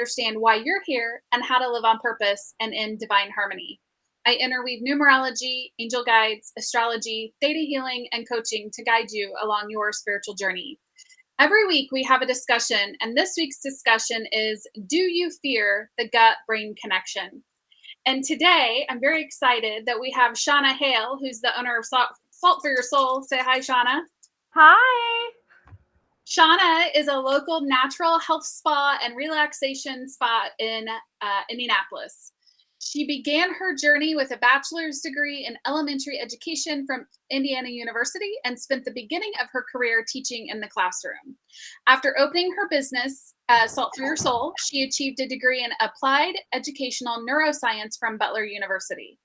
understand why you're here and how to live on purpose and in divine harmony. I interweave numerology, angel guides, astrology, theta healing, and coaching to guide you along your spiritual journey. Every week we have a discussion, and this week's discussion is, do you fear the gut brain connection? And today I'm very excited that we have Shauna Hale, who's the owner of Salt for Your Soul. Say hi, Shauna. Hi. Shauna is a local natural health spa and relaxation spa in Indianapolis. She began her journey with a bachelor's degree in elementary education from Indiana University and spent the beginning of her career teaching in the classroom. After opening her business, Salt for Your Soul, she achieved a degree in applied educational neuroscience from Butler University.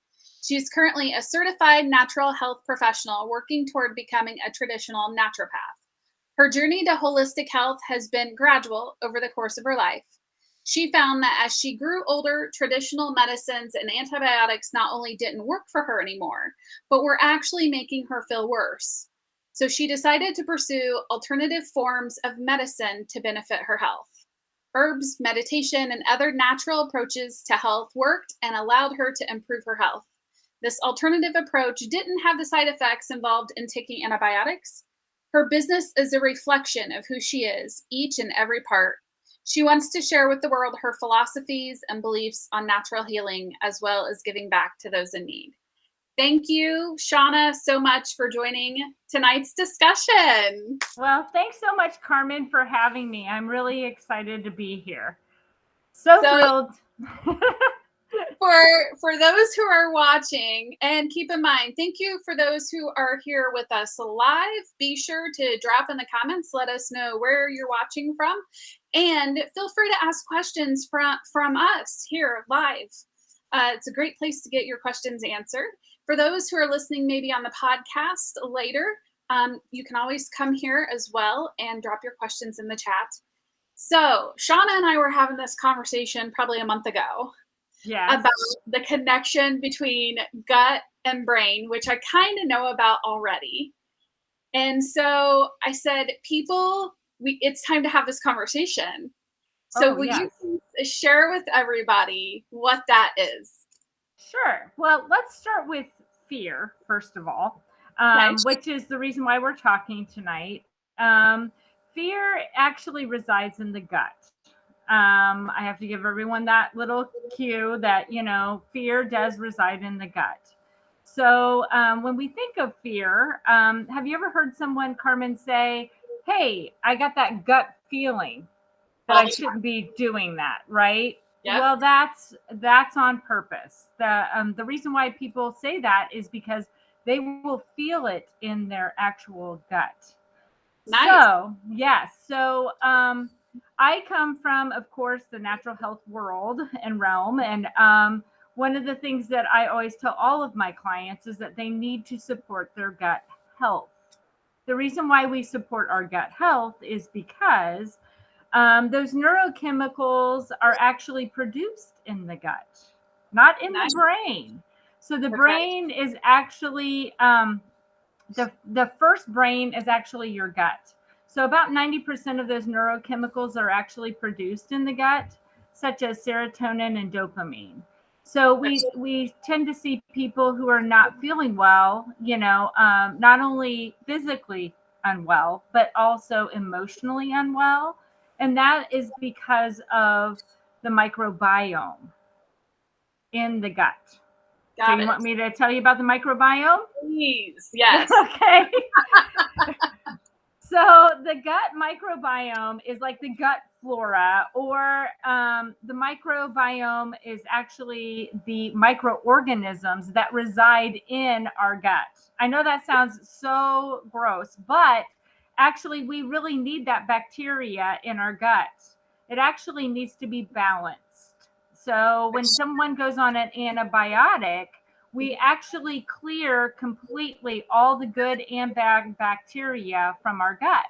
She is currently a certified natural health professional working toward becoming a traditional naturopath. Her journey to holistic health has been gradual over the course of her life. She found that as she grew older, traditional medicines and antibiotics not only didn't work for her anymore, but were actually making her feel worse. So she decided to pursue alternative forms of medicine to benefit her health. Herbs, meditation, and other natural approaches to health worked and allowed her to improve her health. This alternative approach didn't have the side effects involved in taking antibiotics. Her business is a reflection of who she is, each and every part. She wants to share with the world her philosophies and beliefs on natural healing, as well as giving back to those in need. Thank you, Shauna, so much for joining tonight's discussion. Well, thanks so much, Carmen, for having me. I'm really excited to be here. So thrilled. For those who are watching, and keep in mind, thank you for those who are here with us live. Be sure to drop in the comments, let us know where you're watching from, and feel free to ask questions from us here live. It's a great place to get your questions answered. For those who are listening maybe on the podcast later, you can always come here as well and drop your questions in the chat. So Shauna and I were having this conversation probably a month ago. Yes. About the connection between gut and brain, which I kind of know about already. And so I said, it's time to have this conversation. So will you share with everybody what that is? Sure. Well, let's start with fear, first of all, which is the reason why we're talking tonight. Fear actually resides in the gut. I have to give everyone that little cue that, fear does reside in the gut. So when we think of fear, have you ever heard someone, Carmen, say, hey, I got that gut feeling that I shouldn't be doing that, right? Yep. Well, that's on purpose. The reason why people say that is because they will feel it in their actual gut. Nice. So, yes. So, I come from, of course, the natural health world and realm. And one of the things that I always tell all of my clients is that they need to support their gut health. The reason why we support our gut health is because those neurochemicals are actually produced in the gut, not in the brain. So the brain is actually, the first brain is actually your gut. So about 90% of those neurochemicals are actually produced in the gut, such as serotonin and dopamine. So we tend to see people who are not feeling well, not only physically unwell, but also emotionally unwell. And that is because of the microbiome in the gut. So you want me to tell you about the microbiome? Please, yes. Okay. So the gut microbiome is like the gut flora, or the microbiome is actually the microorganisms that reside in our gut. I know that sounds so gross, but actually we really need that bacteria in our gut. It actually needs to be balanced. So when someone goes on an antibiotic, we actually clear completely all the good and bad bacteria from our gut.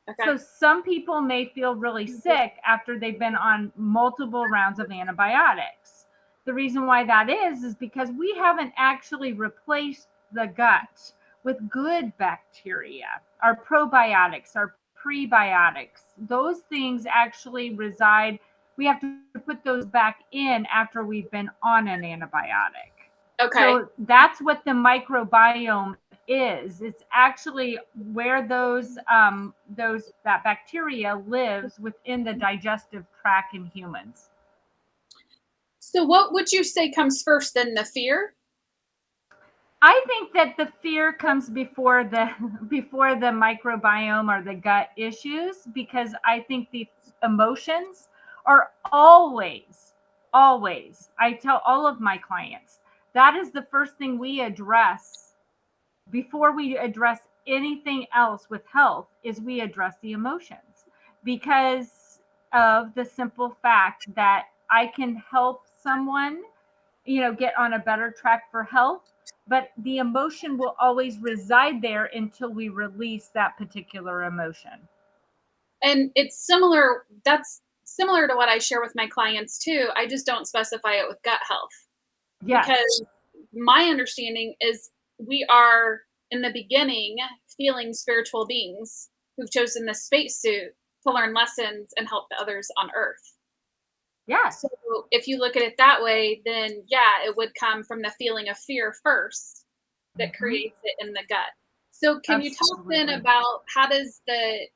Okay. So some people may feel really sick after they've been on multiple rounds of antibiotics. The reason why that is because we haven't actually replaced the gut with good bacteria, our probiotics, our prebiotics. Those things actually reside we have to put those back in after we've been on an antibiotic. Okay. So that's what the microbiome is. It's actually where that bacteria lives within the digestive tract in humans. So what would you say comes first then, the fear? I think that the fear comes before the before the microbiome or the gut issues, because I think the emotions are always, I tell all of my clients, that is the first thing we address before we address anything else with health, is we address the emotions, because of the simple fact that I can help someone, get on a better track for health, but the emotion will always reside there until we release that particular emotion. And that's similar to what I share with my clients too. I just don't specify it with gut health, Yes. because my understanding is we are in the beginning feeling spiritual beings who've chosen this spacesuit to learn lessons and help the others on earth. Yes. So if you look at it that way, then yeah, it would come from the feeling of fear first that Hmm. creates it in the gut. So can you talk then Absolutely. about how does the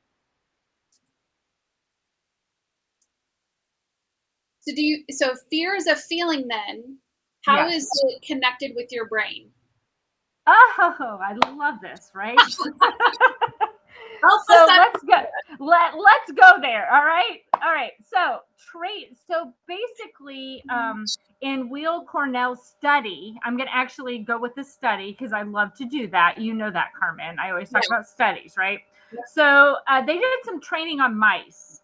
so fear is a feeling then, how is Yes. it connected with your brain? Oh, I love this, right? Help us So out. let's go. Let's go there. All right. All right. So trait. So basically, in Will Cornell's study, I'm going to actually go with the study because I love to do that. You know that, Carmen. I always talk Yeah. about studies, right? Yeah. So they did some training on mice.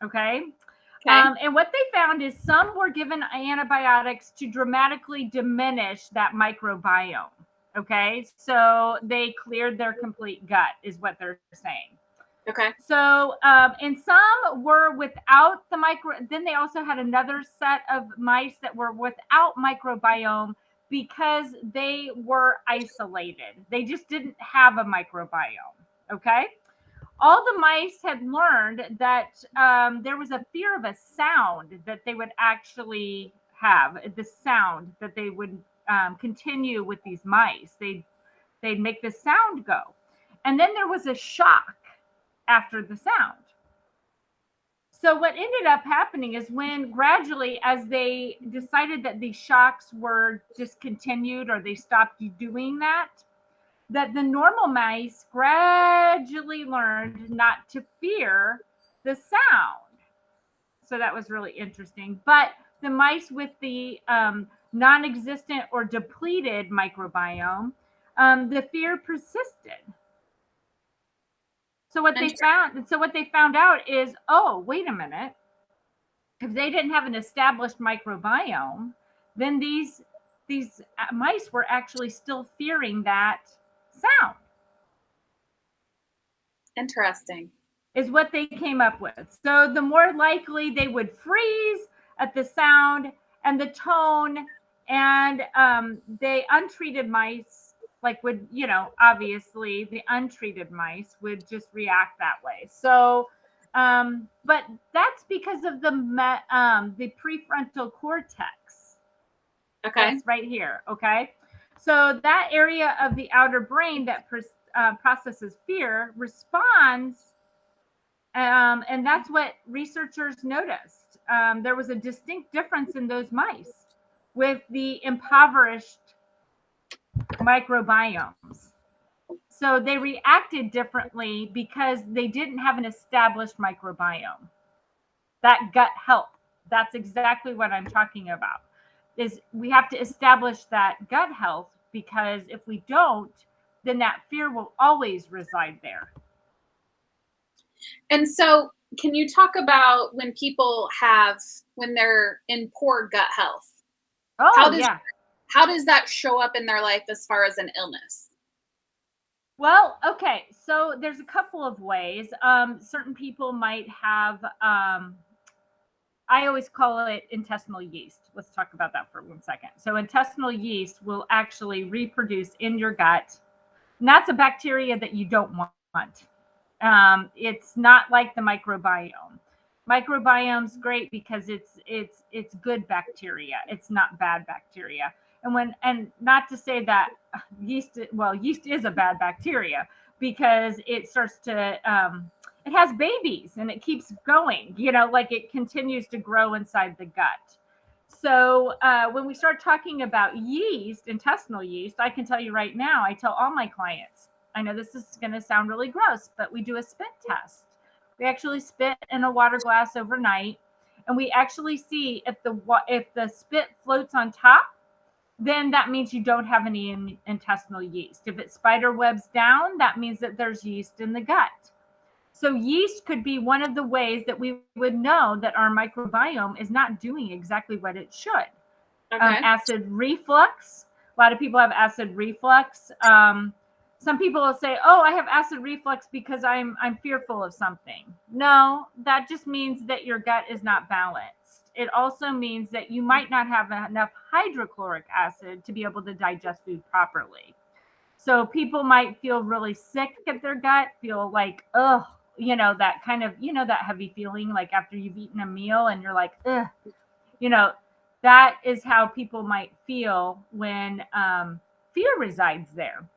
Okay. Okay. And what they found is some were given antibiotics to dramatically diminish that microbiome. Okay. So they cleared their complete gut, is what they're saying. Okay. So, and some were without the then they also had another set of mice that were without microbiome because they were isolated. They just didn't have a microbiome. Okay. All the mice had learned that there was a fear of a sound that they would actually have, the sound that they would continue with these mice. They'd make the sound go. And then there was a shock after the sound. So what ended up happening is when gradually, as they decided that these shocks were discontinued or they stopped doing that the normal mice gradually learned not to fear the sound. So that was really interesting. But the mice with the non-existent or depleted microbiome, the fear persisted. So what they found out is, oh, wait a minute. If they didn't have an established microbiome, then these mice were actually still fearing that sound. Interesting. Is what they came up with. So the more likely they would freeze at the sound and the tone, and they untreated mice would, obviously the untreated mice would just react that way. So but that's because of the prefrontal cortex. Okay. That's right here. Okay. So that area of the outer brain that processes fear responds, and that's what researchers noticed. There was a distinct difference in those mice with the impoverished microbiomes. So they reacted differently because they didn't have an established microbiome. That gut health, that's exactly what I'm talking about. Is we have to establish that gut health, because if we don't, then that fear will always reside there. And so can you talk about when they're in poor gut health? How Oh, does yeah. how does that show up in their life as far as an illness? Well, okay. So there's a couple of ways. Certain people might have, I always call it intestinal yeast. Let's talk about that for 1 second. So, intestinal yeast will actually reproduce in your gut. And that's a bacteria that you don't want. It's not like the microbiome. Microbiome's great because it's good bacteria. It's not bad bacteria. And not to say that yeast is a bad bacteria, because it starts to it has babies and it keeps going, like it continues to grow inside the gut. So when we start talking about yeast, intestinal yeast, I can tell you right now, I tell all my clients, I know this is going to sound really gross, but we do a spit test. We actually spit in a water glass overnight, and we actually see if the spit floats on top, then that means you don't have any intestinal yeast. If it spider webs down, that means that there's yeast in the gut. So yeast could be one of the ways that we would know that our microbiome is not doing exactly what it should. Okay. Acid reflux. A lot of people have acid reflux. Some people will say, "Oh, I have acid reflux because I'm fearful of something." No, that just means that your gut is not balanced. It also means that you might not have enough hydrochloric acid to be able to digest food properly. So people might feel really sick at their gut, feel like, ugh, that kind of, that heavy feeling like after you've eaten a meal and you're like, ugh, you know, that is how people might feel when fear resides there.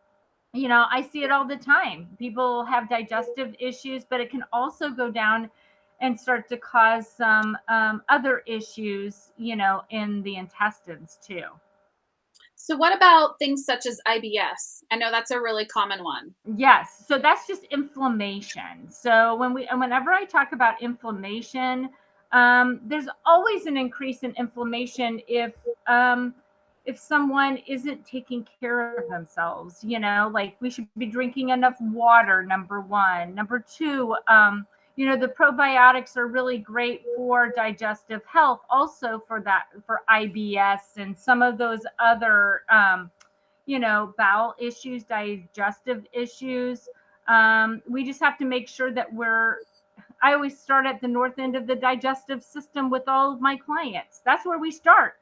I see it all the time. People have digestive issues, but it can also go down and start to cause some other issues, in the intestines too. So what about things such as IBS? I know that's a really common one. Yes, so that's just inflammation. So whenever I talk about inflammation, there's always an increase in inflammation if someone isn't taking care of themselves. Like we should be drinking enough water. Number one. Number two, the probiotics are really great for digestive health. Also for IBS and some of those other. Bowel issues, digestive issues. We just have to make sure that I always start at the north end of the digestive system with all of my clients. That's where we start.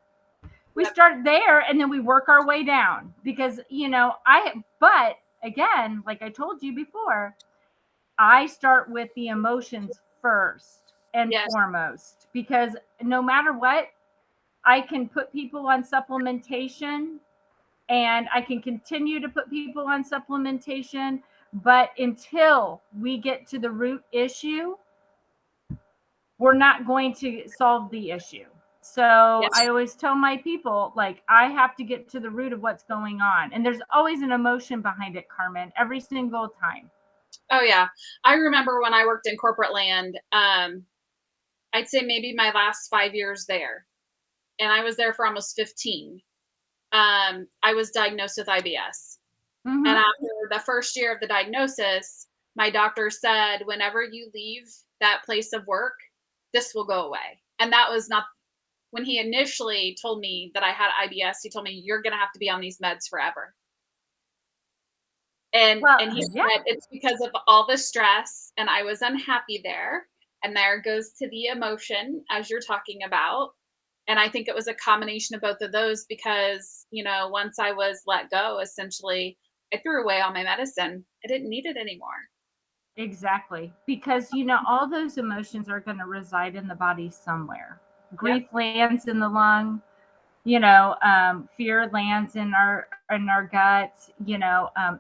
We Yep. start there and then we work our way down because, but again, like I told you before, I start with the emotions first and Yes. foremost, because no matter what, I can put people on supplementation and I can continue to put people on supplementation. But until we get to the root issue, we're not going to solve the issue. So Yes. I always tell my people, like, I have to get to the root of what's going on. And there's always an emotion behind it, Carmen, every single time. Oh yeah. I remember when I worked in corporate land, I'd say maybe my last 5 years there, and I was there for almost 15. I was diagnosed with IBS. And Mm-hmm. after the first year of the diagnosis, my doctor said, whenever you leave that place of work, this will go away. And that was not when he initially told me that I had IBS. He told me, you're going to have to be on these meds forever. Well, And he yeah, said it's because of all the stress and I was unhappy there. And there goes to the emotion as you're talking about. And I think it was a combination of both of those because, once I was let go, essentially, I threw away all my medicine. I didn't need it anymore. exactly. Because, all those emotions are going to reside in the body somewhere. Yep. Grief lands in the lung, fear lands in our guts.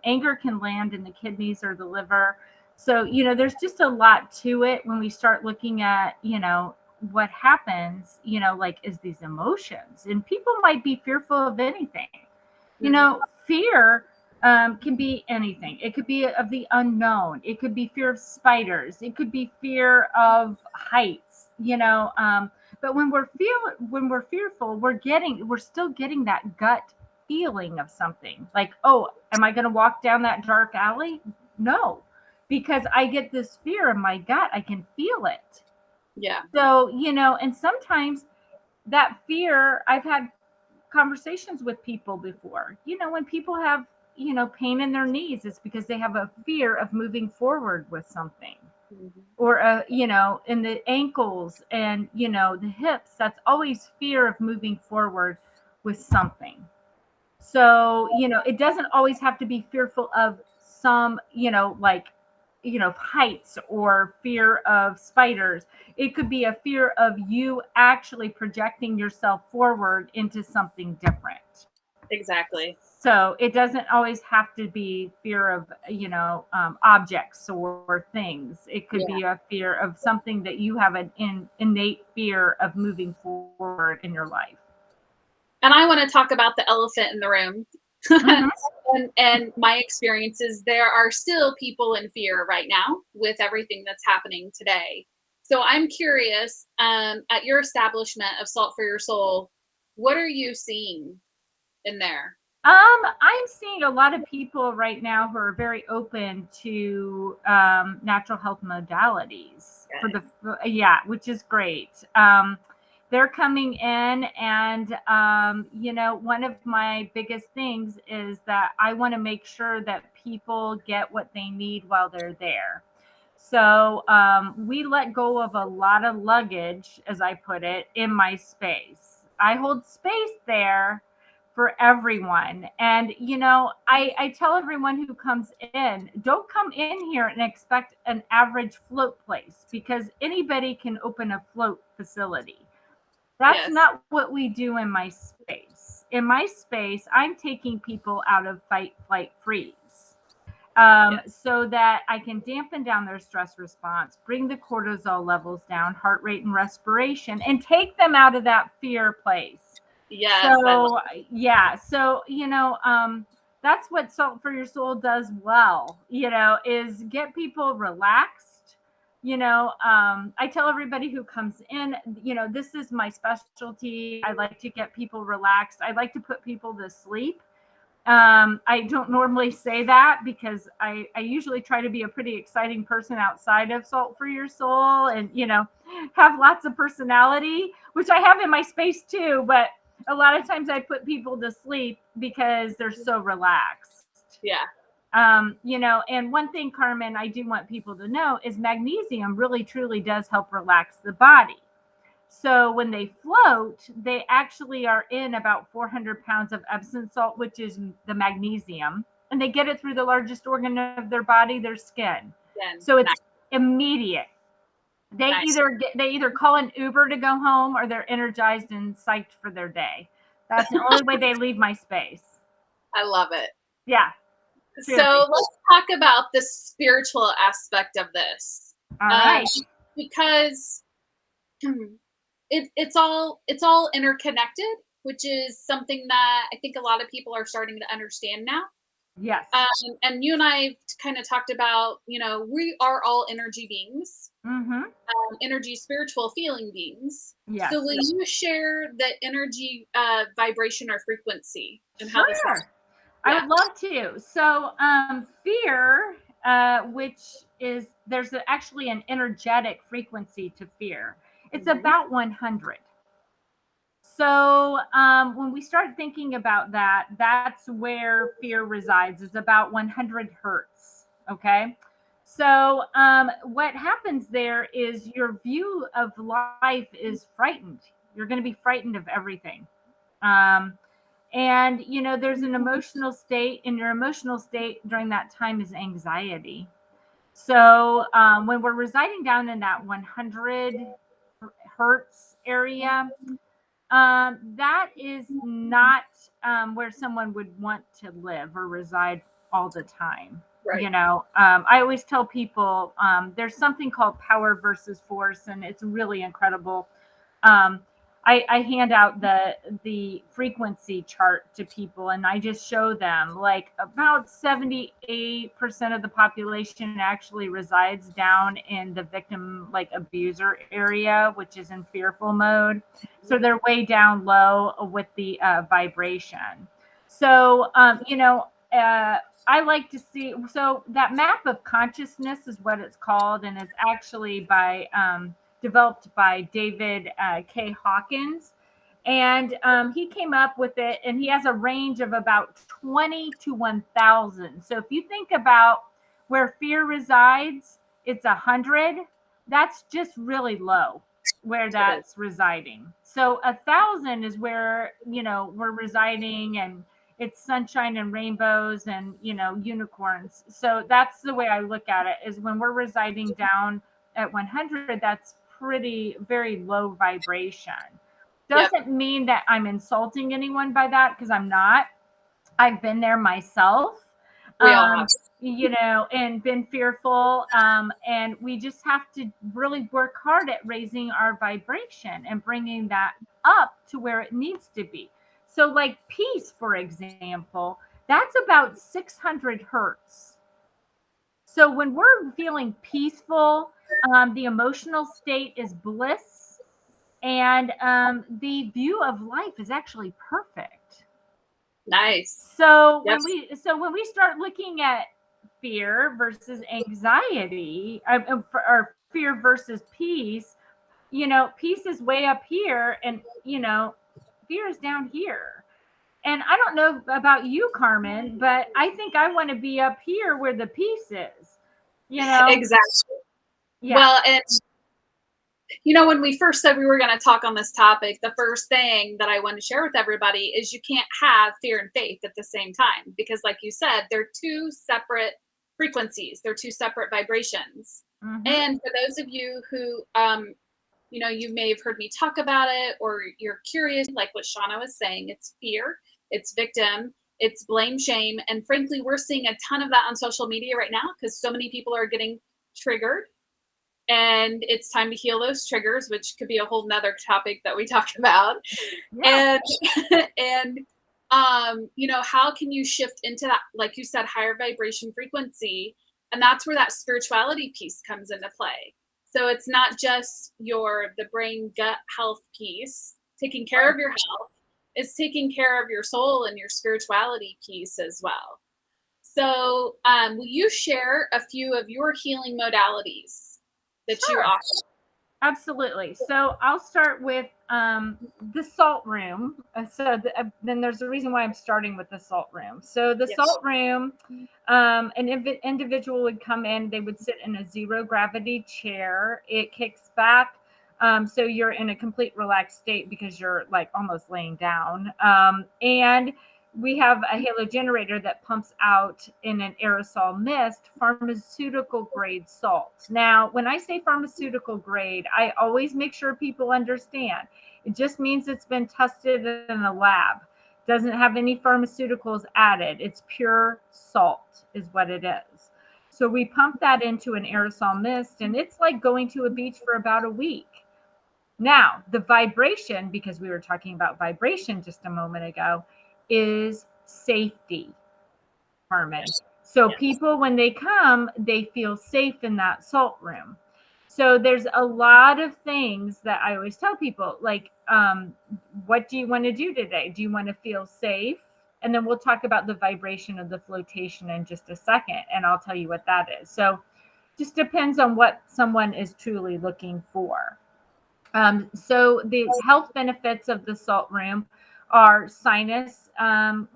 Anger can land in the kidneys or the liver. So there's just a lot to it when we start looking at what happens. Like, is these emotions, and people might be fearful of anything. Mhm. Fear can be anything. It could be of the unknown. It could be fear of spiders. It could be fear of heights. But when we're fearful, we're still getting that gut feeling of something. Like, oh, am I going to walk down that dark alley? No, because I get this fear in my gut. I can feel it. Yeah. So, and sometimes that fear, I've had conversations with people before. When people have, pain in their knees, it's because they have a fear of moving forward with something. Mhm. Or, in the ankles and, the hips, that's always fear of moving forward with something. So, it doesn't always have to be fearful of some, like, heights or fear of spiders. It could be a fear of you actually projecting yourself forward into something different. Exactly. So it doesn't always have to be fear of, objects or things. It could be a fear of something that you have an innate fear of moving forward in your life. And I want to talk about the elephant in the room. Mm-hmm. And my experiences, there are still people in fear right now with everything that's happening today. So I'm curious, at your establishment of Salt for Your Soul, what are you seeing in there? I'm seeing a lot of people right now who are very open to natural health modalities which is great. They're coming in, and one of my biggest things is that I want to make sure that people get what they need while they're there. So we let go of a lot of luggage, as I put it, in my space. I hold space there for everyone. And, I tell everyone who comes in, don't come in here and expect an average float place, because anybody can open a float facility. That's Yes. not what we do in my space. In my space, I'm taking people out of fight, flight, freeze, Yes. so that I can dampen down their stress response, bring the cortisol levels down, heart rate and respiration, and take them out of that fear place. Yes. I love So, yeah. So, that's what Salt for Your Soul does well, is get people relaxed. I tell everybody who comes in, this is my specialty. I like to get people relaxed. I like to put people to sleep. I don't normally say that because I usually try to be a pretty exciting person outside of Salt for Your Soul, and, have lots of personality, which I have in my space too. But a lot of times I put people to sleep because they're so relaxed. Yeah. And one thing, Carmen, I do want people to know is magnesium really truly does help relax the body. So when they float, they actually are in about 400 pounds of Epsom salt, which is the magnesium, and they get it through the largest organ of their body, their skin. Again, So it's nice. immediate. They Nice. either call an Uber to go home, or they're energized and psyched for their day. That's the only way they leave my space. I love it. Yeah. So Truly. let's talk about the spiritual aspect of this. All right. Because it's all interconnected, which is something that I think a lot of people are starting to understand now. Yes. And you and I kind of talked about, we are all energy beings, Mm-hmm. energy, spiritual feeling beings. Yes. So will you share the energy vibration or frequency and how this Sure. helps? I Yeah. would love to. So, fear, which is there's actually an energetic frequency to fear. It's Mhm. about 100. So, when we start thinking about that, that's where fear resides. Is about 100 hertz. Okay. So, what happens there is your view of life is frightened. You're going to be frightened of everything. Um, and, there's an emotional state, and your emotional state during that time is anxiety. So, when we're residing down in that 100 hertz area, that is not where someone would want to live or reside all the time. Right. I always tell people there's something called power versus force, and it's really incredible. Um, I hand out the frequency chart to people, and I just show them like about 78% of the population actually resides down in the victim, like, abuser area, which is in fearful mode. So they're way down low with the vibration. So, I like to see, so that map of consciousness is what it's called, and it's actually developed by David K. Hawkins. And he came up with it, and he has a range of about 20 to 1,000. So if you think about where fear resides, it's 100. That's just really low where It is. that's residing. So 1,000 is where, we're residing, and it's sunshine and rainbows and, unicorns. So that's the way I look at it, is when we're residing down at 100, that's very low vibration. Yep. Doesn't mean that I'm insulting anyone by that, because I'm not. I've been there myself, We all have. and been fearful. And we just have to really work hard at raising our vibration and bringing that up to where it needs to be. So, like peace, for example, that's about 600 hertz. So, when we're feeling peaceful, the emotional state is bliss, and the view of life is actually perfect. Nice. So Yep. when we start looking at fear versus anxiety, or fear versus peace, peace is way up here, and fear is down here. And I don't know about you, Carmen, but I think I want to be up here where the peace is. Exactly. Yeah. Well, and when we first said we were going to talk on this topic, the first thing that I want to share with everybody is you can't have fear and faith at the same time, because like you said, they're two separate frequencies. They're two separate vibrations. Mm-hmm. And for those of you who, you may have heard me talk about it, or you're curious, like what Shauna was saying, it's fear, it's victim, it's blame, shame. And frankly, we're seeing a ton of that on social media right now, because so many people are getting triggered. And it's time to heal those triggers, which could be a whole nother topic that we talk about. Yeah. And how can you shift into that, like you said, higher vibration frequency? And that's where that spirituality piece comes into play. So it's not just the brain gut health piece, taking care of your health, it's taking care of your soul and your spirituality piece as well. So will you share a few of your healing modalities that you offer? Absolutely. So I'll start with the salt room. Then there's a reason why I'm starting with the salt room. So the salt room, an individual would come in, they would sit in a zero gravity chair. It kicks back. So you're in a complete relaxed state because you're like almost laying down. And we have a halo generator that pumps out in an aerosol mist pharmaceutical grade salt. Now, when I say pharmaceutical grade, I always make sure people understand it just means it's been tested in a lab. Doesn't have any pharmaceuticals added. It's pure salt is what it is. So we pump that into an aerosol mist, and it's like going to a beach for about a week. Now, the vibration, because we were talking about vibration just a moment ago, is safety, Carmen. So people, when they come, they feel safe in that salt room. So there's a lot of things that I always tell people, like, what do you want to do today? Do you want to feel safe? And then we'll talk about the vibration of the flotation in just a second, and I'll tell you what that is. So just depends on what someone is truly looking for. So the health benefits of the salt room are sinus.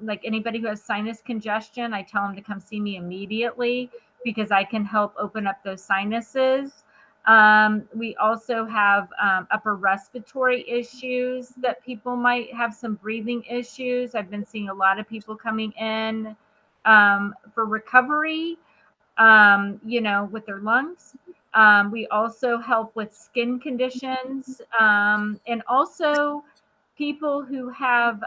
Like anybody who has sinus congestion, I tell them to come see me immediately because I can help open up those sinuses. We also have upper respiratory issues that people might have, some breathing issues. I've been seeing a lot of people coming in for recovery, with their lungs. We also help with skin conditions, and also people who have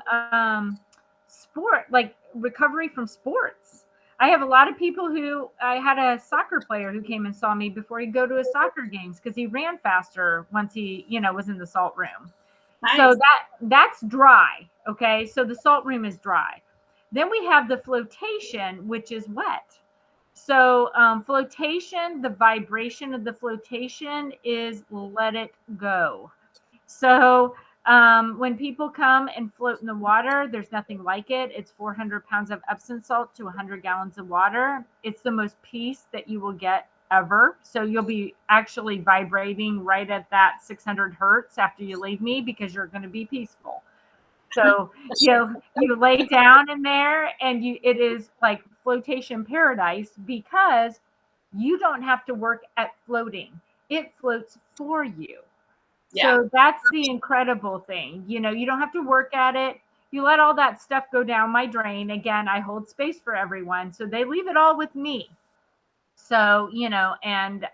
like recovery from sports. I have a lot of people I had a soccer player who came and saw me before he'd go to his soccer games because he ran faster once he, was in the salt room. Nice. So that's dry. Okay. So the salt room is dry. Then we have the flotation, which is wet. So flotation, the vibration of the flotation is let it go. So when people come and float in the water, there's nothing like it. It's 400 pounds of Epsom salt to 100 gallons of water. It's the most peace that you will get ever. So you'll be actually vibrating right at that 600 hertz after you leave me because you're going to be peaceful. So, you lay down in there and it is like flotation paradise because you don't have to work at floating. It floats for you. Yeah. So that's the incredible thing. You don't have to work at it. You let all that stuff go down my drain. Again, I hold space for everyone, so they leave it all with me. So, and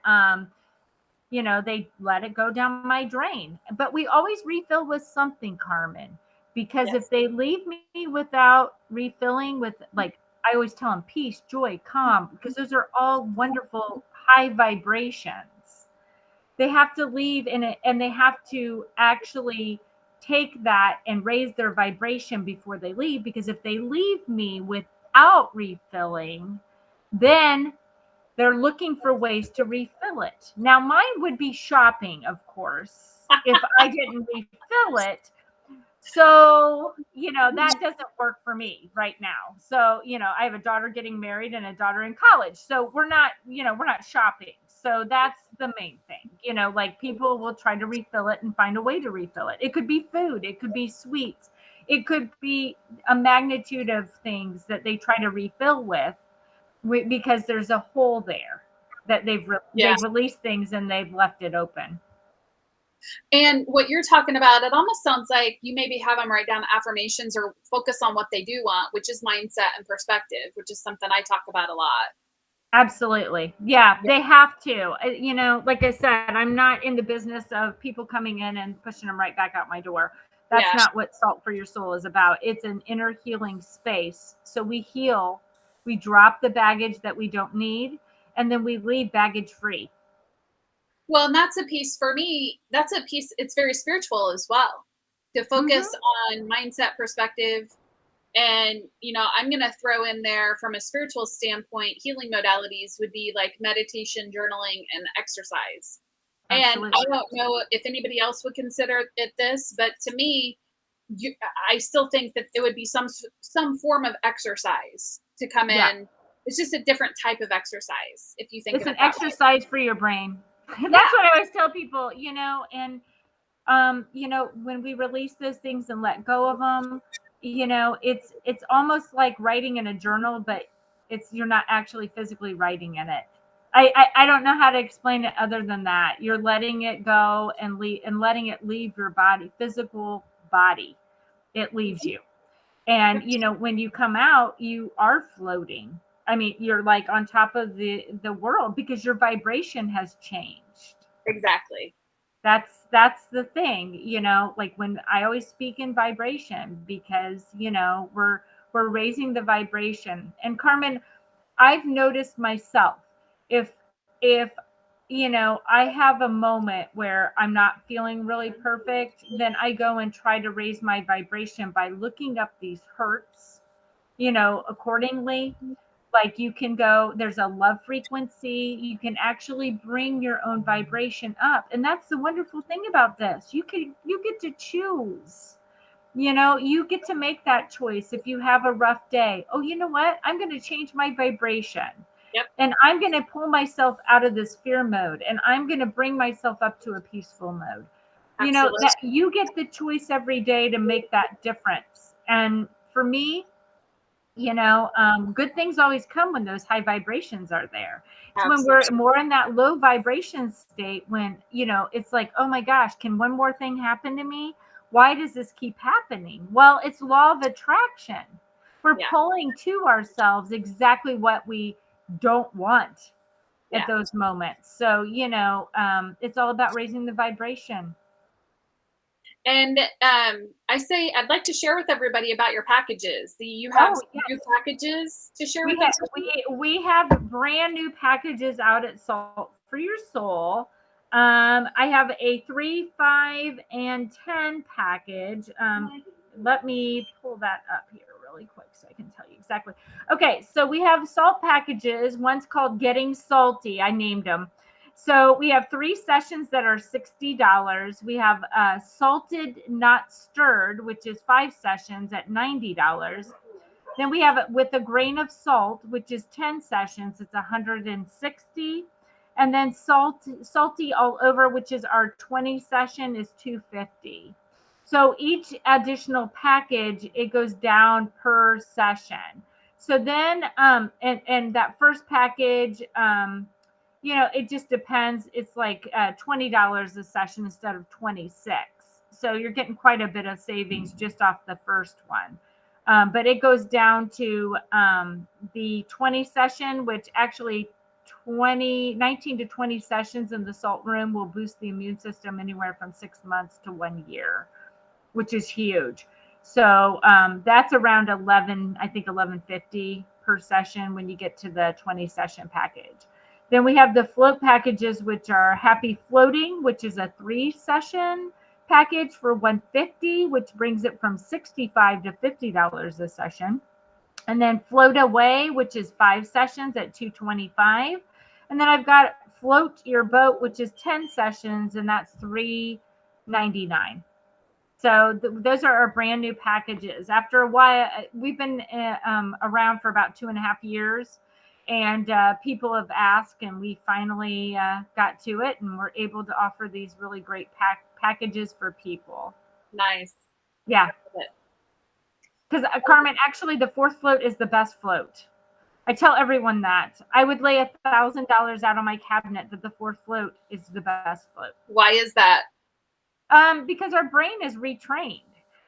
they let it go down my drain. But we always refill with something, Carmen, because if Yes. they leave me without refilling with, like, I always tell them peace, joy, calm, because those are all wonderful high vibrations. They have to leave in it, and they have to actually take that and raise their vibration before they leave, because if they leave me without refilling, then they're looking for ways to refill it. Now, mine would be shopping, of course, if I didn't refill it. So, that doesn't work for me right now. So, I have a daughter getting married and a daughter in college. So we're not shopping. So that's the main thing. Like, people will try to refill it and find a way to refill it. It could be food, it could be sweets, it could be a magnitude of things that they try to refill with, because there's a hole there that Yeah. they've released things and they've left it open. And what you're talking about, it almost sounds like you maybe have them write down affirmations or focus on what they do want, which is mindset and perspective, which is something I talk about a lot. Absolutely. Yeah, Yeah. they have to. Like I said, I'm not in the business of people coming in and pushing them right back out my door. That's Yeah. not what Salt for Your Soul is about. It's an inner healing space. So we heal, we drop the baggage that we don't need, and then we leave baggage free. Well, and that's a piece for me. That's a piece. It's very spiritual as well, to focus Mm-hmm. on mindset, perspective. And, I'm going to throw in there from a spiritual standpoint, healing modalities would be like meditation, journaling, and exercise. And I Absolutely. don't know if anybody else would consider it this, but to me, I still think that it would be some form of exercise to come Yeah. in. It's just a different type of exercise if you think It's of an it that way. exercise for your brain. Yeah, That's what I always tell people, and when we release those things and let go of them, it's almost like writing in a journal, but you're not actually physically writing in it. I don't know how to explain it other than that. You're letting it go and letting it leave your body, physical body. It leaves you. And when you come out, you are floating. I mean, you're like on top of the world, because your vibration has changed. exactly. That's the thing. Like, when I always speak in vibration, because we're raising the vibration. And Carmen, I've noticed myself, if I have a moment where I'm not feeling really perfect, then I go and try to raise my vibration by looking up these hertz, accordingly. Like, you can go, there's a love frequency, you can actually bring your own vibration up. And that's the wonderful thing about this. You get to choose. You get to make that choice. If you have a rough day, oh, you know what, I'm going to change my vibration, Yep, and I'm going to pull myself out of this fear mode, and I'm going to bring myself up to a peaceful mode. absolutely. That you get the choice every day to make that difference. And for me, good things always come when those high vibrations are there. It's when we're Absolutely. more in that low vibration state, when it's like, oh my gosh, can one more thing happen to me? Why does this keep happening? Well, it's law of attraction. We're Yeah, pulling to ourselves exactly what we don't want at yeah. those moments. So it's all about raising the vibration. And I say I'd like to share with everybody about your packages. You have Oh, some new yes. packages to share We with have us? we have brand new packages out at Salt for Your Soul. I have a 3, 5, and 10 package. Let me pull that up here really quick so I can tell you exactly. Okay, so we have salt packages. One's called Getting Salty. I named them. So we have 3 sessions that are $60. We have Salted Not Stirred, which is 5 sessions at $90. Then we have it with a grain of salt, which is 10 sessions. It's 160. And then salty all over, which is our 20 session, is 250. So each additional package, it goes down per session. So then, and that first package, it just depends. It's like $20 a session instead of 26. So you're getting quite a bit of savings just off the first one. But it goes down to the 20 session, which actually 19 to 20 sessions in the salt room will boost the immune system anywhere from 6 months to 1 year, which is huge. So that's around 11, I think 1150 per session when you get to the 20 session package. Then we have the float packages, which are happy floating, which is a 3 session package for 150, which brings it from $65 to $50 a session. And then float away, which is 5 sessions at $225. And then I've got float your boat, which is 10 sessions, and that's $399. So those are our brand new packages. After a while, we've been around for about 2.5 years, and people have asked, and we finally got to it, and we're able to offer these really great packages for people. Nice. Yeah. Because Carmen, actually, the 4th float is the best float. I tell everyone that. I would lay $1,000 out on my cabinet that the 4th float is the best float. Why is that? Because our brain is retrained.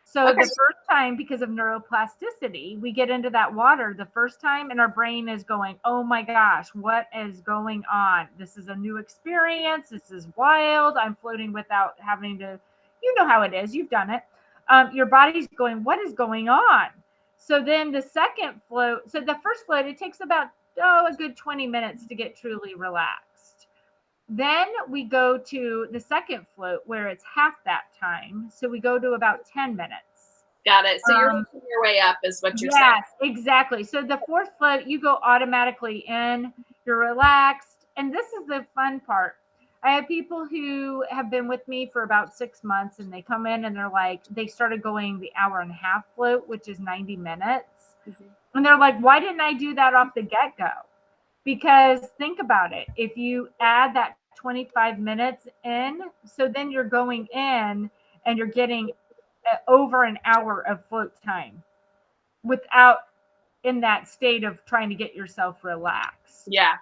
So the first time, because of neuroplasticity, we get into that water the first time and our brain is going, oh my gosh, what is going on? This is a new experience. This is wild. I'm floating without having to, you know how it is. You've done it. Your body's going, what is going on? So then the second float, so the first float, it takes about, a good 20 minutes to get truly relaxed. Then we go to the second float where it's half that time. So we go to about 10 minutes. Got it. So you're working your way up is what you're saying. Yes, exactly. So the 4th float, you go automatically in, you're relaxed. And this is the fun part. I have people who have been with me for about 6 months and they come in and they're like, they started going the 1.5-hour float, which is 90 minutes. Mm-hmm. And they're like, why didn't I do that off the get-go? Because think about it. If you add that 25 minutes in, so then you're going in and you're getting over an hour of float time without in that state of trying to get yourself relaxed. Yeah.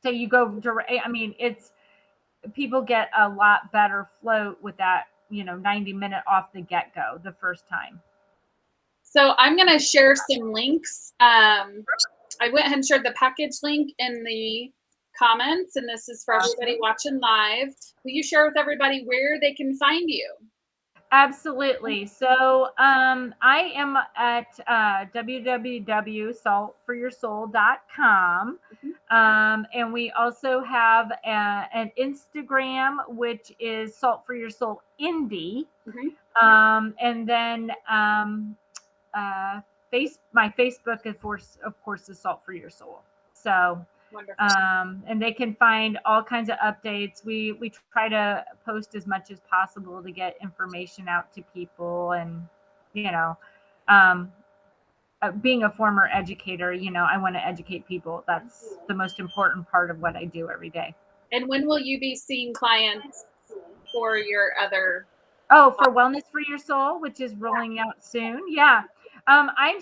So you go direct. I mean, it's people get a lot better float with that, 90-minute off the get-go the first time. So I'm going to share some links. I went ahead and shared the package link in the comments, and this is for everybody watching live. Will you share with everybody where they can find you? Absolutely. So I am at www.saltforyoursoul.com. And we also have an Instagram, which is Salt for Your Soul Indie. Mm-hmm. And then my Facebook, of course, is Salt for Your Soul. So, wonderful. And they can find all kinds of updates. We try to post as much as possible to get information out to people. And, being a former educator, I want to educate people. That's the most important part of what I do every day. And when will you be seeing clients for your other? Oh, for Wellness for Your Soul, which is rolling out soon. Yeah. I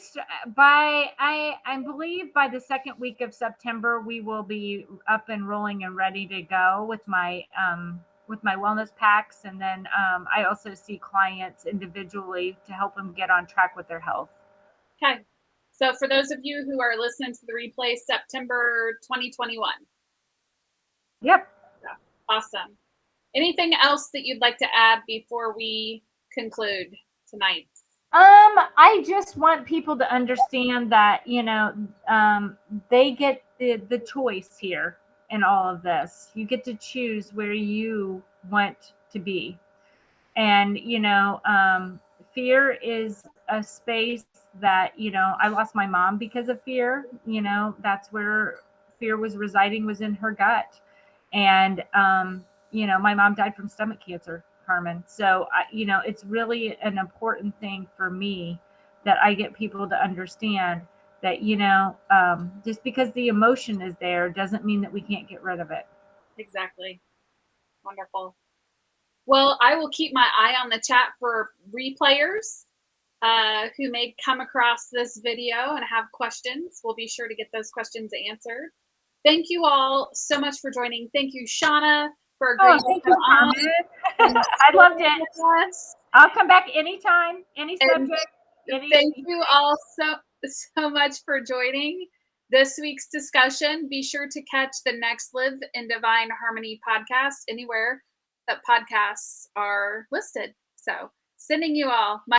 believe by the second week of September, we will be up and rolling and ready to go with my wellness packs. And then I also see clients individually to help them get on track with their health. Okay. So for those of you who are listening to the replay, September 2021. Yep. Yeah. Awesome. Anything else that you'd like to add before we conclude tonight? I just want people to understand that, they get the choice here in all of this. You get to choose where you want to be. And, fear is a space that, I lost my mom because of fear. That's where fear was residing, was in her gut. And, my mom died from stomach cancer, Carmen. So, it's really an important thing for me that I get people to understand that, just because the emotion is there doesn't mean that we can't get rid of it. Exactly. Wonderful. Well, I will keep my eye on the chat for replayers who may come across this video and have questions. We'll be sure to get those questions answered. Thank you all so much for joining. Thank you, Shauna, for Oh, agreeing to thank come you, on Carmen. and I loved share it. with us. I'll come back anytime, any And subject, thank anything. you all so much for joining this week's discussion. Be sure to catch the next Live in Divine Harmony podcast anywhere that podcasts are listed. So, sending you all my